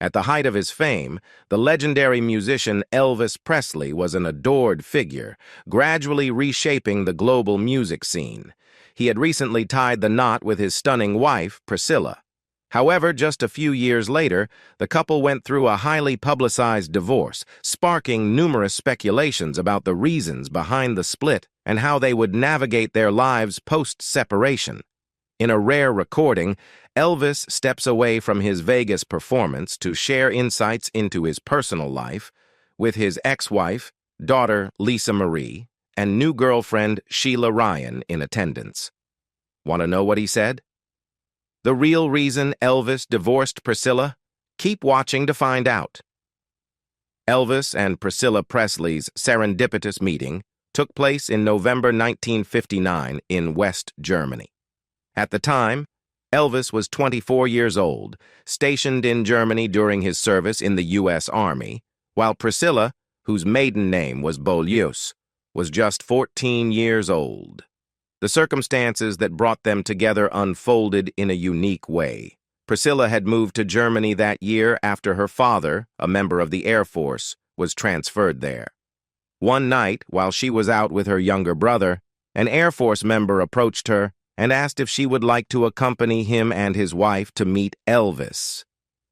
At the height of his fame, the legendary musician Elvis Presley was an adored figure, gradually reshaping the global music scene. He had recently tied the knot with his stunning wife, Priscilla. However, just a few years later, the couple went through a highly publicized divorce, sparking numerous speculations about the reasons behind the split and how they would navigate their lives post-separation. In a rare recording, Elvis steps away from his Vegas performance to share insights into his personal life with his ex-wife, daughter Lisa Marie, and new girlfriend Sheila Ryan in attendance. Want to know what he said? The real reason Elvis divorced Priscilla? Keep watching to find out. Elvis and Priscilla Presley's serendipitous meeting took place in November 1959 in West Germany. At the time, Elvis was 24 years old, stationed in Germany during his service in the U.S. Army, while Priscilla, whose maiden name was Beaulieu, was just 14 years old. The circumstances that brought them together unfolded in a unique way. Priscilla had moved to Germany that year after her father, a member of the Air Force, was transferred there. One night, while she was out with her younger brother, an Air Force member approached her and asked if she would like to accompany him and his wife to meet Elvis.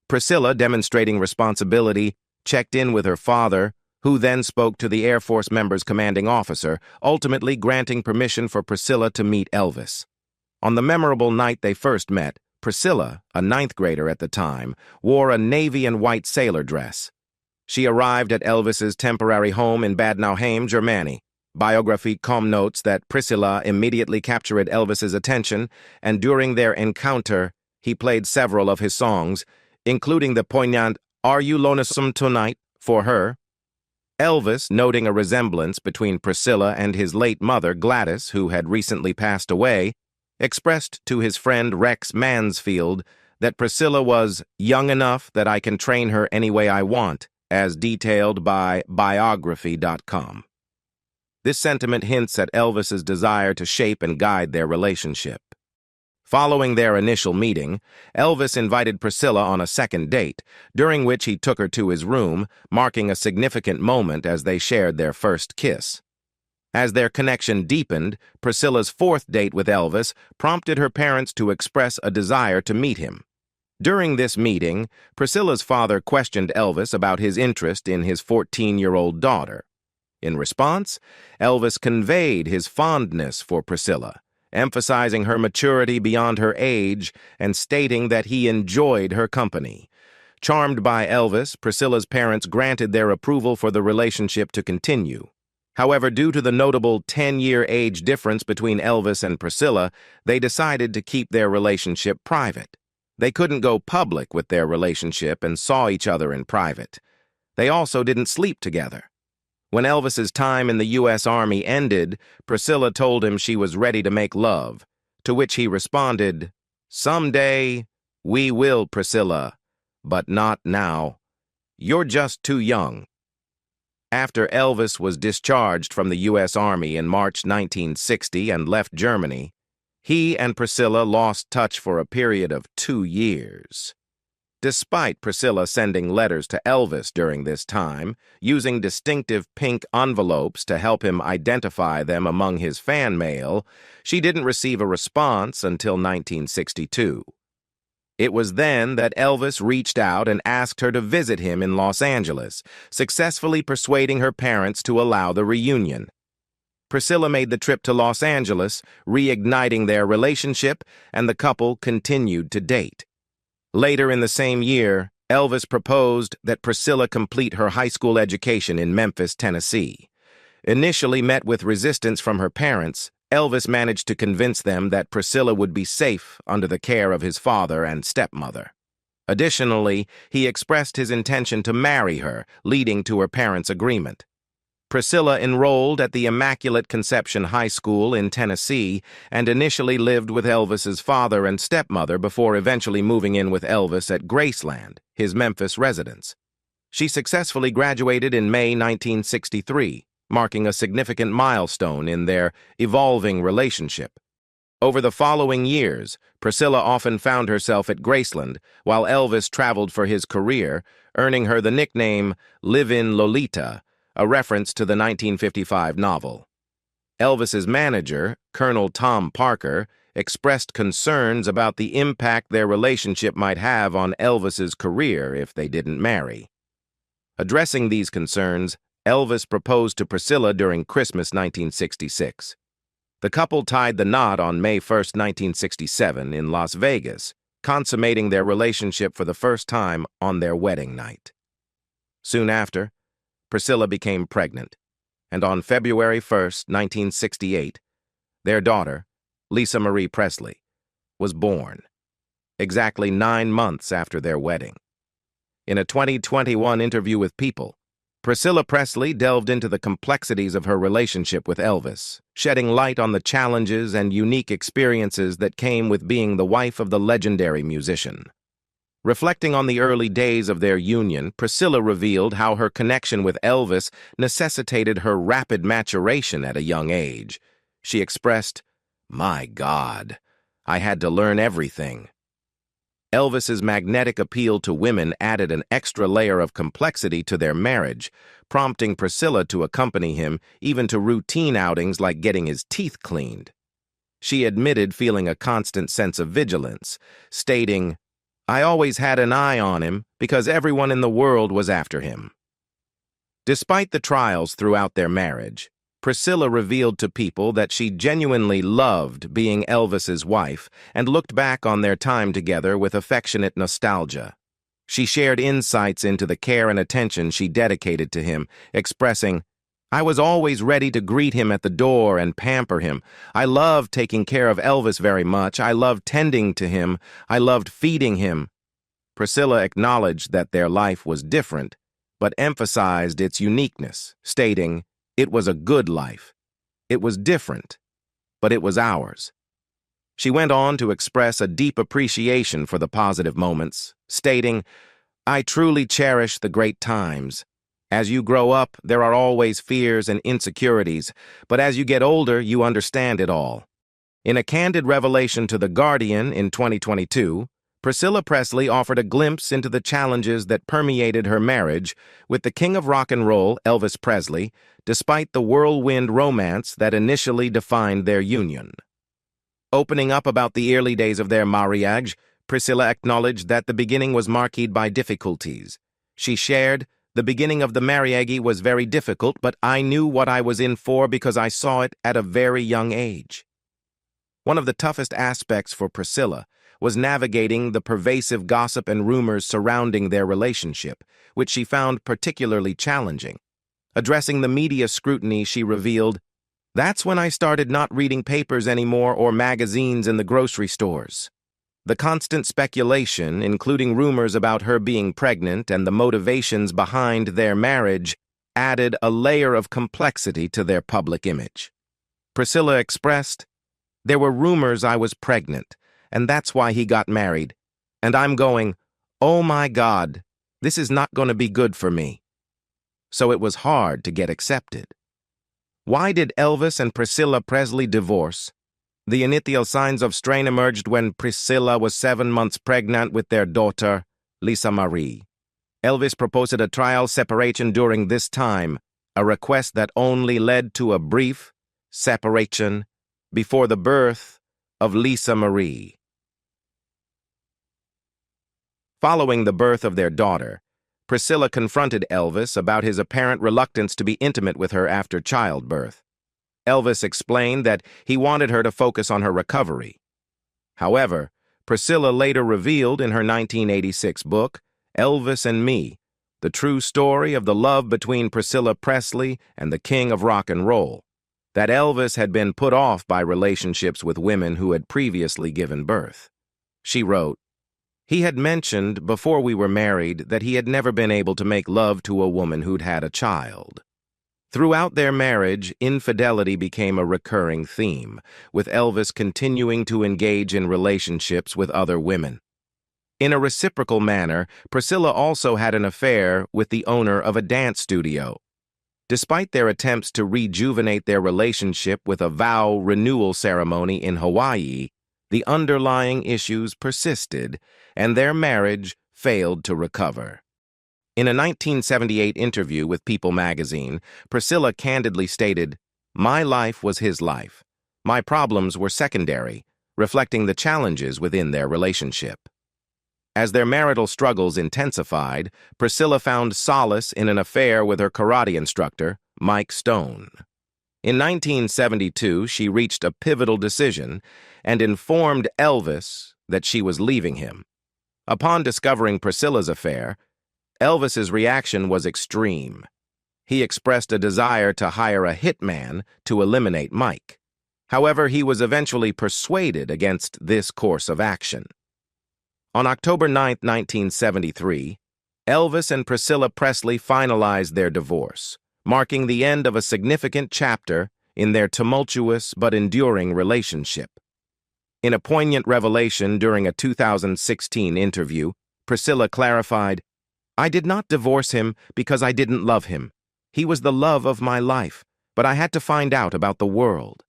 Priscilla, demonstrating responsibility, checked in with her father, who then spoke to the Air Force member's commanding officer, ultimately granting permission for Priscilla to meet Elvis. On the memorable night they first met, Priscilla, a ninth grader at the time, wore a navy and white sailor dress. She arrived at Elvis's temporary home in Bad Nauheim, Germany. Biography.com notes that Priscilla immediately captured Elvis's attention, and during their encounter, he played several of his songs, including the poignant "Are You Lonesome Tonight?" for her. Elvis, noting a resemblance between Priscilla and his late mother, Gladys, who had recently passed away, expressed to his friend Rex Mansfield that Priscilla was young enough that I can train her any way I want, as detailed by biography.com. This sentiment hints at Elvis's desire to shape and guide their relationship. Following their initial meeting, Elvis invited Priscilla on a second date, during which he took her to his room, marking a significant moment as they shared their first kiss. As their connection deepened, Priscilla's fourth date with Elvis prompted her parents to express a desire to meet him. During this meeting, Priscilla's father questioned Elvis about his interest in his 14-year-old daughter. In response, Elvis conveyed his fondness for Priscilla, emphasizing her maturity beyond her age and stating that he enjoyed her company. Charmed by Elvis, Priscilla's parents granted their approval for the relationship to continue. However, due to the notable 10-year age difference between Elvis and Priscilla, they decided to keep their relationship private. They couldn't go public with their relationship and saw each other in private. They also didn't sleep together. When Elvis's time in the U.S. Army ended, Priscilla told him she was ready to make love, to which he responded, "Someday, we will, Priscilla, but not now. You're just too young." After Elvis was discharged from the U.S. Army in March 1960 and left Germany, he and Priscilla lost touch for a period of 2 years. Despite Priscilla sending letters to Elvis during this time, using distinctive pink envelopes to help him identify them among his fan mail, she didn't receive a response until 1962. It was then that Elvis reached out and asked her to visit him in Los Angeles, successfully persuading her parents to allow the reunion. Priscilla made the trip to Los Angeles, reigniting their relationship, and the couple continued to date. Later in the same year, Elvis proposed that Priscilla complete her high school education in Memphis, Tennessee. Initially met with resistance from her parents, Elvis managed to convince them that Priscilla would be safe under the care of his father and stepmother. Additionally, he expressed his intention to marry her, leading to her parents' agreement. Priscilla enrolled at the Immaculate Conception High School in Tennessee and initially lived with Elvis's father and stepmother before eventually moving in with Elvis at Graceland, his Memphis residence. She successfully graduated in May 1963, marking a significant milestone in their evolving relationship. Over the following years, Priscilla often found herself at Graceland, while Elvis traveled for his career, earning her the nickname Live-In Lolita, a reference to the 1955 novel. Elvis's manager, Colonel Tom Parker, expressed concerns about the impact their relationship might have on Elvis's career if they didn't marry. Addressing these concerns, Elvis proposed to Priscilla during Christmas 1966. The couple tied the knot on May 1, 1967, in Las Vegas, consummating their relationship for the first time on their wedding night. Soon after, Priscilla became pregnant, and on February 1, 1968, their daughter, Lisa Marie Presley, was born, exactly 9 months after their wedding. In a 2021 interview with People, Priscilla Presley delved into the complexities of her relationship with Elvis, shedding light on the challenges and unique experiences that came with being the wife of the legendary musician. Reflecting on the early days of their union, Priscilla revealed how her connection with Elvis necessitated her rapid maturation at a young age. She expressed, "My God, I had to learn everything." Elvis's magnetic appeal to women added an extra layer of complexity to their marriage, prompting Priscilla to accompany him even to routine outings like getting his teeth cleaned. She admitted feeling a constant sense of vigilance, stating, "I always had an eye on him because everyone in the world was after him." Despite the trials throughout their marriage, Priscilla revealed to People that she genuinely loved being Elvis's wife and looked back on their time together with affectionate nostalgia. She shared insights into the care and attention she dedicated to him, expressing, "I was always ready to greet him at the door and pamper him. I loved taking care of Elvis very much. I loved tending to him. I loved feeding him." Priscilla acknowledged that their life was different, but emphasized its uniqueness, stating, "It was a good life. It was different, but it was ours." She went on to express a deep appreciation for the positive moments, stating, "I truly cherish the great times. As you grow up, there are always fears and insecurities, but as you get older, you understand it all." In a candid revelation to The Guardian in 2022, Priscilla Presley offered a glimpse into the challenges that permeated her marriage with the king of rock and roll, Elvis Presley, despite the whirlwind romance that initially defined their union. Opening up about the early days of their marriage, Priscilla acknowledged that the beginning was marked by difficulties. She shared, "The beginning of the marriage was very difficult, but I knew what I was in for because I saw it at a very young age." One of the toughest aspects for Priscilla was navigating the pervasive gossip and rumors surrounding their relationship, which she found particularly challenging. Addressing the media scrutiny, she revealed, "That's when I started not reading papers anymore or magazines in the grocery stores." The constant speculation, including rumors about her being pregnant and the motivations behind their marriage, added a layer of complexity to their public image. Priscilla expressed, "There were rumors I was pregnant, and that's why he got married. And I'm going, oh my God, this is not going to be good for me." So it was hard to get accepted. Why did Elvis and Priscilla Presley divorce? The initial signs of strain emerged when Priscilla was 7 months pregnant with their daughter, Lisa Marie. Elvis proposed a trial separation during this time, a request that only led to a brief separation before the birth of Lisa Marie. Following the birth of their daughter, Priscilla confronted Elvis about his apparent reluctance to be intimate with her after childbirth. Elvis explained that he wanted her to focus on her recovery. However, Priscilla later revealed in her 1986 book, Elvis and Me, the true story of the love between Priscilla Presley and the king of rock and roll, that Elvis had been put off by relationships with women who had previously given birth. She wrote, "He had mentioned before we were married that he had never been able to make love to a woman who'd had a child." Throughout their marriage, infidelity became a recurring theme, with Elvis continuing to engage in relationships with other women. In a reciprocal manner, Priscilla also had an affair with the owner of a dance studio. Despite their attempts to rejuvenate their relationship with a vow renewal ceremony in Hawaii, the underlying issues persisted, and their marriage failed to recover. In a 1978 interview with People magazine, Priscilla candidly stated, "My life was his life. My problems were secondary, reflecting the challenges within their relationship." As their marital struggles intensified, Priscilla found solace in an affair with her karate instructor, Mike Stone. In 1972, she reached a pivotal decision and informed Elvis that she was leaving him. Upon discovering Priscilla's affair, Elvis's reaction was extreme. He expressed a desire to hire a hitman to eliminate Mike. However, he was eventually persuaded against this course of action. On October 9, 1973, Elvis and Priscilla Presley finalized their divorce, marking the end of a significant chapter in their tumultuous but enduring relationship. In a poignant revelation during a 2016 interview, Priscilla clarified, "I did not divorce him because I didn't love him. He was the love of my life, but I had to find out about the world."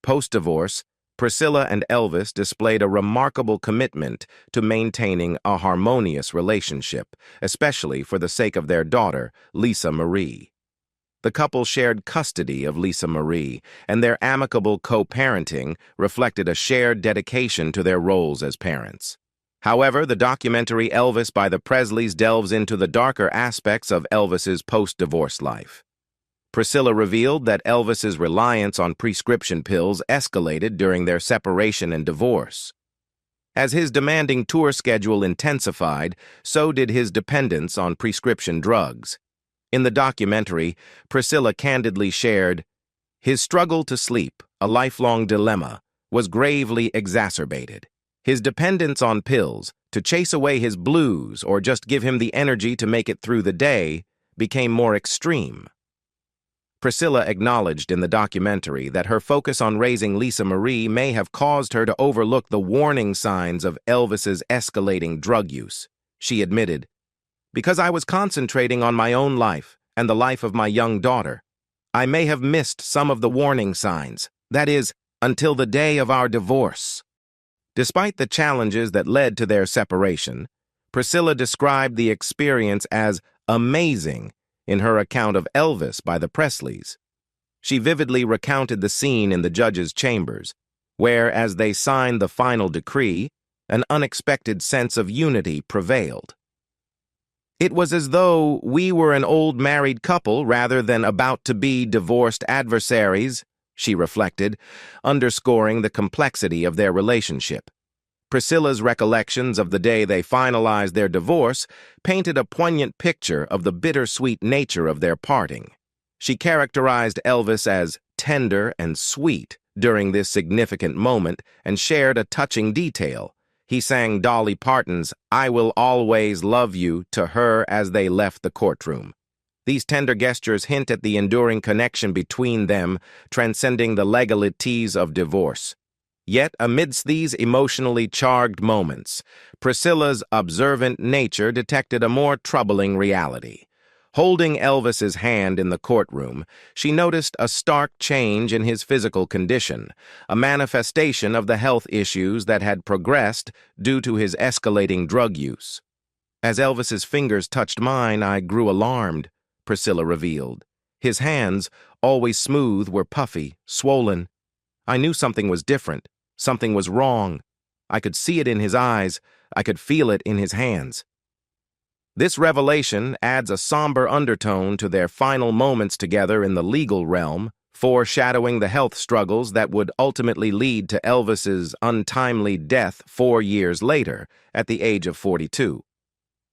Post-divorce, Priscilla and Elvis displayed a remarkable commitment to maintaining a harmonious relationship, especially for the sake of their daughter, Lisa Marie. The couple shared custody of Lisa Marie, and their amicable co-parenting reflected a shared dedication to their roles as parents. However, the documentary Elvis by the Presleys delves into the darker aspects of Elvis's post-divorce life. Priscilla revealed that Elvis's reliance on prescription pills escalated during their separation and divorce. As his demanding tour schedule intensified, so did his dependence on prescription drugs. In the documentary, Priscilla candidly shared, "His struggle to sleep, a lifelong dilemma, was gravely exacerbated. His dependence on pills, to chase away his blues or just give him the energy to make it through the day, became more extreme." Priscilla acknowledged in the documentary that her focus on raising Lisa Marie may have caused her to overlook the warning signs of Elvis's escalating drug use. She admitted, "Because I was concentrating on my own life and the life of my young daughter, I may have missed some of the warning signs, that is, until the day of our divorce." Despite the challenges that led to their separation, Priscilla described the experience as amazing in her account of Elvis by the Presleys. She vividly recounted the scene in the judge's chambers, where, as they signed the final decree, an unexpected sense of unity prevailed. "It was as though we were an old married couple rather than about to be divorced adversaries," she reflected, underscoring the complexity of their relationship. Priscilla's recollections of the day they finalized their divorce painted a poignant picture of the bittersweet nature of their parting. She characterized Elvis as tender and sweet during this significant moment and shared a touching detail. He sang Dolly Parton's "I Will Always Love You" to her as they left the courtroom. These tender gestures hint at the enduring connection between them, transcending the legalities of divorce. Yet, amidst these emotionally charged moments, Priscilla's observant nature detected a more troubling reality. Holding Elvis's hand in the courtroom, she noticed a stark change in his physical condition, a manifestation of the health issues that had progressed due to his escalating drug use. "As Elvis's fingers touched mine, I grew alarmed," Priscilla revealed. "His hands, always smooth, were puffy, swollen. I knew something was different. Something was wrong. I could see it in his eyes. I could feel it in his hands." This revelation adds a somber undertone to their final moments together in the legal realm, foreshadowing the health struggles that would ultimately lead to Elvis's untimely death 4 years later, at the age of 42.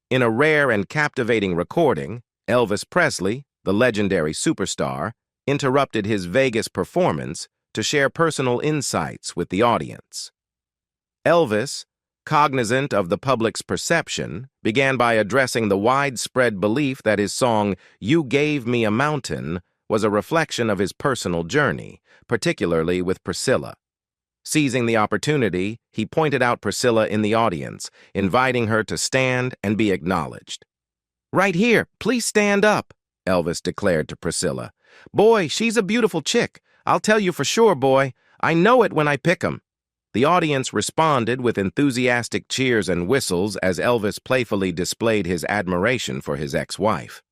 In a rare and captivating recording, Elvis Presley, the legendary superstar, interrupted his Vegas performance to share personal insights with the audience. Elvis, cognizant of the public's perception, began by addressing the widespread belief that his song "You Gave Me a Mountain" was a reflection of his personal journey, particularly with Priscilla. Seizing the opportunity, he pointed out Priscilla in the audience, inviting her to stand and be acknowledged. "Right here, please stand up," Elvis declared to Priscilla. "Boy, she's a beautiful chick. I'll tell you for sure, boy. I know it when I pick 'em." The audience responded with enthusiastic cheers and whistles as Elvis playfully displayed his admiration for his ex-wife.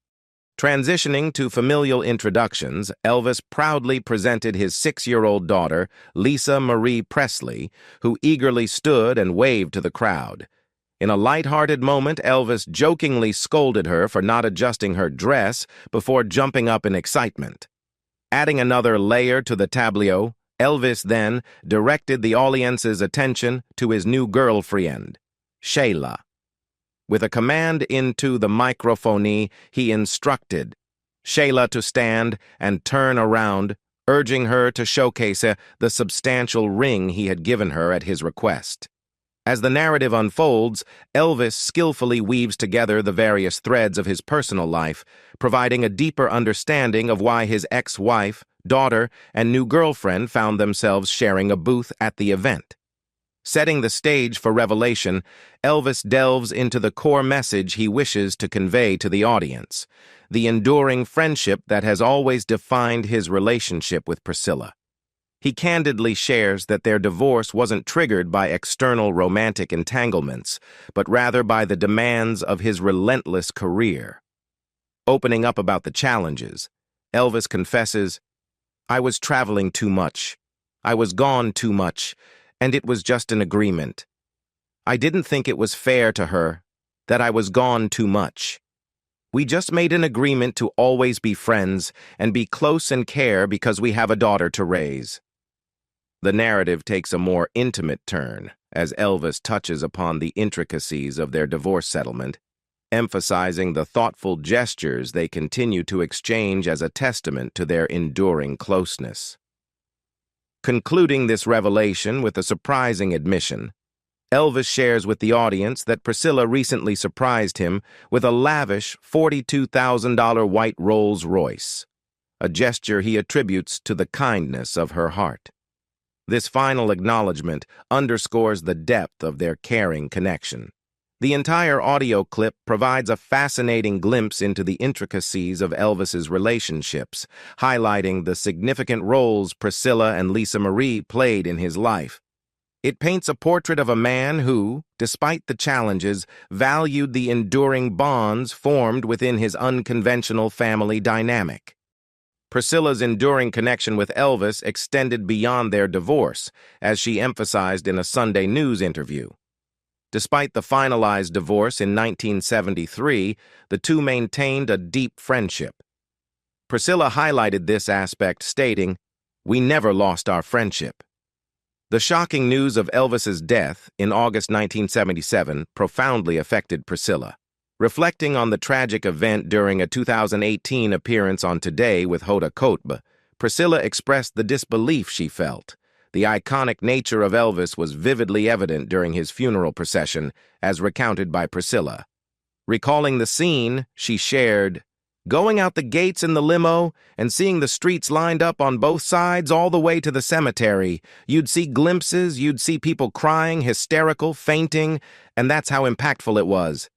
Transitioning to familial introductions, Elvis proudly presented his 6-year-old daughter, Lisa Marie Presley, who eagerly stood and waved to the crowd. In a light-hearted moment, Elvis jokingly scolded her for not adjusting her dress before jumping up in excitement. Adding another layer to the tableau, Elvis then directed the audience's attention to his new girlfriend, Sheila. With a command into the microphone, he instructed Sheila to stand and turn around, urging her to showcase the substantial ring he had given her at his request. As the narrative unfolds, Elvis skillfully weaves together the various threads of his personal life, providing a deeper understanding of why his ex-wife, daughter, and new girlfriend found themselves sharing a booth at the event. Setting the stage for revelation, Elvis delves into the core message he wishes to convey to the audience, the enduring friendship that has always defined his relationship with Priscilla. He candidly shares that their divorce wasn't triggered by external romantic entanglements, but rather by the demands of his relentless career. Opening up about the challenges, Elvis confesses, "I was traveling too much. I was gone too much, and it was just an agreement. I didn't think it was fair to her, that I was gone too much. We just made an agreement to always be friends and be close and care because we have a daughter to raise." The narrative takes a more intimate turn as Elvis touches upon the intricacies of their divorce settlement, emphasizing the thoughtful gestures they continue to exchange as a testament to their enduring closeness. Concluding this revelation with a surprising admission, Elvis shares with the audience that Priscilla recently surprised him with a lavish $42,000 white Rolls-Royce, a gesture he attributes to the kindness of her heart. This final acknowledgement underscores the depth of their caring connection. The entire audio clip provides a fascinating glimpse into the intricacies of Elvis's relationships, highlighting the significant roles Priscilla and Lisa Marie played in his life. It paints a portrait of a man who, despite the challenges, valued the enduring bonds formed within his unconventional family dynamic. Priscilla's enduring connection with Elvis extended beyond their divorce, as she emphasized in a Sunday News interview. Despite the finalized divorce in 1973, the two maintained a deep friendship. Priscilla highlighted this aspect, stating, "We never lost our friendship." The shocking news of Elvis's death in August 1977 profoundly affected Priscilla. Reflecting on the tragic event during a 2018 appearance on Today with Hoda Kotb, Priscilla expressed the disbelief she felt. The iconic nature of Elvis was vividly evident during his funeral procession, as recounted by Priscilla. Recalling the scene, she shared, "Going out the gates in the limo and seeing the streets lined up on both sides all the way to the cemetery, you'd see glimpses, you'd see people crying, hysterical, fainting, and that's how impactful it was."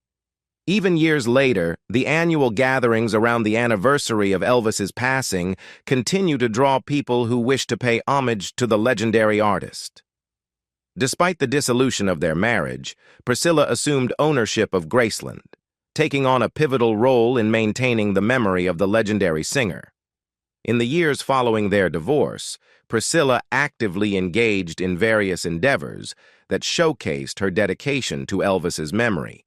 Even years later, the annual gatherings around the anniversary of Elvis's passing continue to draw people who wish to pay homage to the legendary artist. Despite the dissolution of their marriage, Priscilla assumed ownership of Graceland, taking on a pivotal role in maintaining the memory of the legendary singer. In the years following their divorce, Priscilla actively engaged in various endeavors that showcased her dedication to Elvis's memory.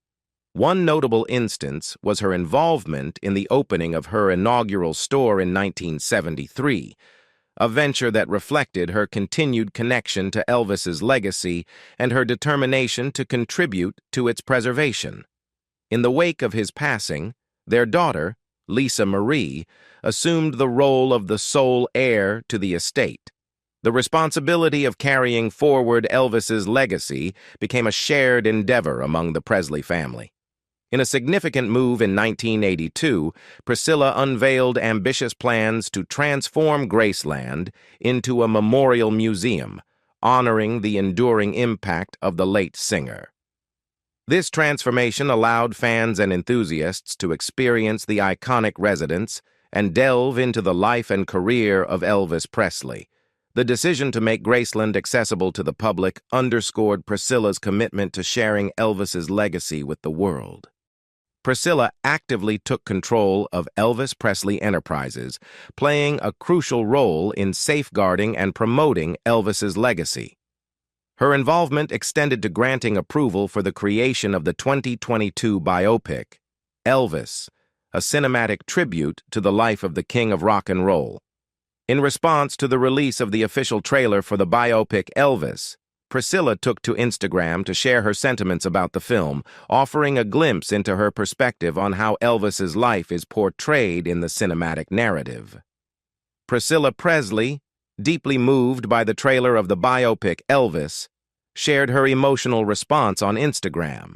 One notable instance was her involvement in the opening of her inaugural store in 1973, a venture that reflected her continued connection to Elvis's legacy and her determination to contribute to its preservation. In the wake of his passing, their daughter, Lisa Marie, assumed the role of the sole heir to the estate. The responsibility of carrying forward Elvis's legacy became a shared endeavor among the Presley family. In a significant move in 1982, Priscilla unveiled ambitious plans to transform Graceland into a memorial museum, honoring the enduring impact of the late singer. This transformation allowed fans and enthusiasts to experience the iconic residence and delve into the life and career of Elvis Presley. The decision to make Graceland accessible to the public underscored Priscilla's commitment to sharing Elvis's legacy with the world. Priscilla actively took control of Elvis Presley Enterprises, playing a crucial role in safeguarding and promoting Elvis's legacy. Her involvement extended to granting approval for the creation of the 2022 biopic, Elvis, a cinematic tribute to the life of the King of Rock and Roll. In response to the release of the official trailer for the biopic Elvis, Priscilla took to Instagram to share her sentiments about the film, offering a glimpse into her perspective on how Elvis's life is portrayed in the cinematic narrative. Priscilla Presley, deeply moved by the trailer of the biopic Elvis, shared her emotional response on Instagram.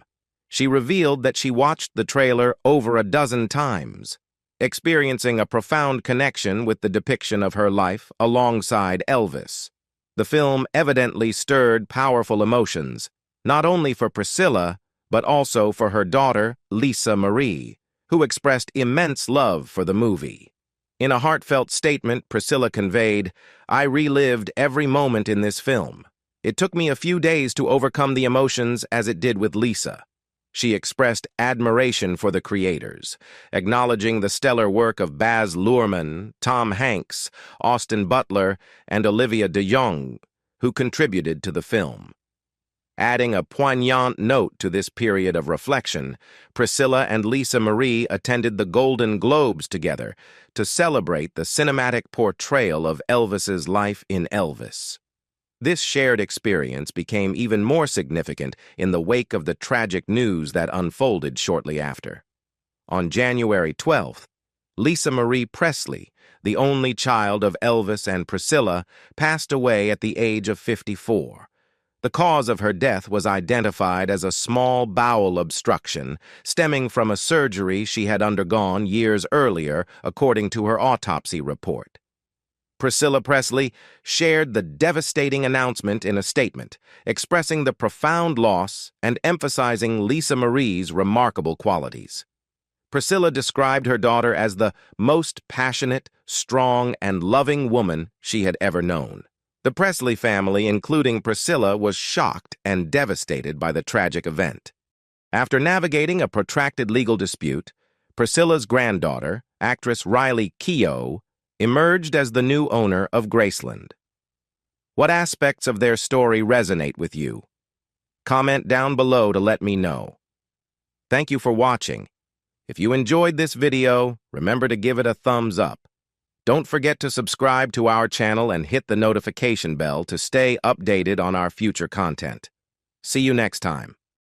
She revealed that she watched the trailer over a dozen times, experiencing a profound connection with the depiction of her life alongside Elvis. The film evidently stirred powerful emotions, not only for Priscilla, but also for her daughter, Lisa Marie, who expressed immense love for the movie. In a heartfelt statement, Priscilla conveyed, "I relived every moment in this film. It took me a few days to overcome the emotions as it did with Lisa." She expressed admiration for the creators, acknowledging the stellar work of Baz Luhrmann, Tom Hanks, Austin Butler, and Olivia de Jong, who contributed to the film. Adding a poignant note to this period of reflection, Priscilla and Lisa Marie attended the Golden Globes together to celebrate the cinematic portrayal of Elvis's life in Elvis. This shared experience became even more significant in the wake of the tragic news that unfolded shortly after. On January 12th, Lisa Marie Presley, the only child of Elvis and Priscilla, passed away at the age of 54. The cause of her death was identified as a small bowel obstruction stemming from a surgery she had undergone years earlier, according to her autopsy report. Priscilla Presley shared the devastating announcement in a statement, expressing the profound loss and emphasizing Lisa Marie's remarkable qualities. Priscilla described her daughter as the most passionate, strong, and loving woman she had ever known. The Presley family, including Priscilla, was shocked and devastated by the tragic event. After navigating a protracted legal dispute, Priscilla's granddaughter, actress Riley Keough, emerged as the new owner of Graceland. What aspects of their story resonate with you? Comment down below to let me know. Thank you for watching. If you enjoyed this video, remember to give it a thumbs up. Don't forget to subscribe to our channel and hit the notification bell to stay updated on our future content. See you next time.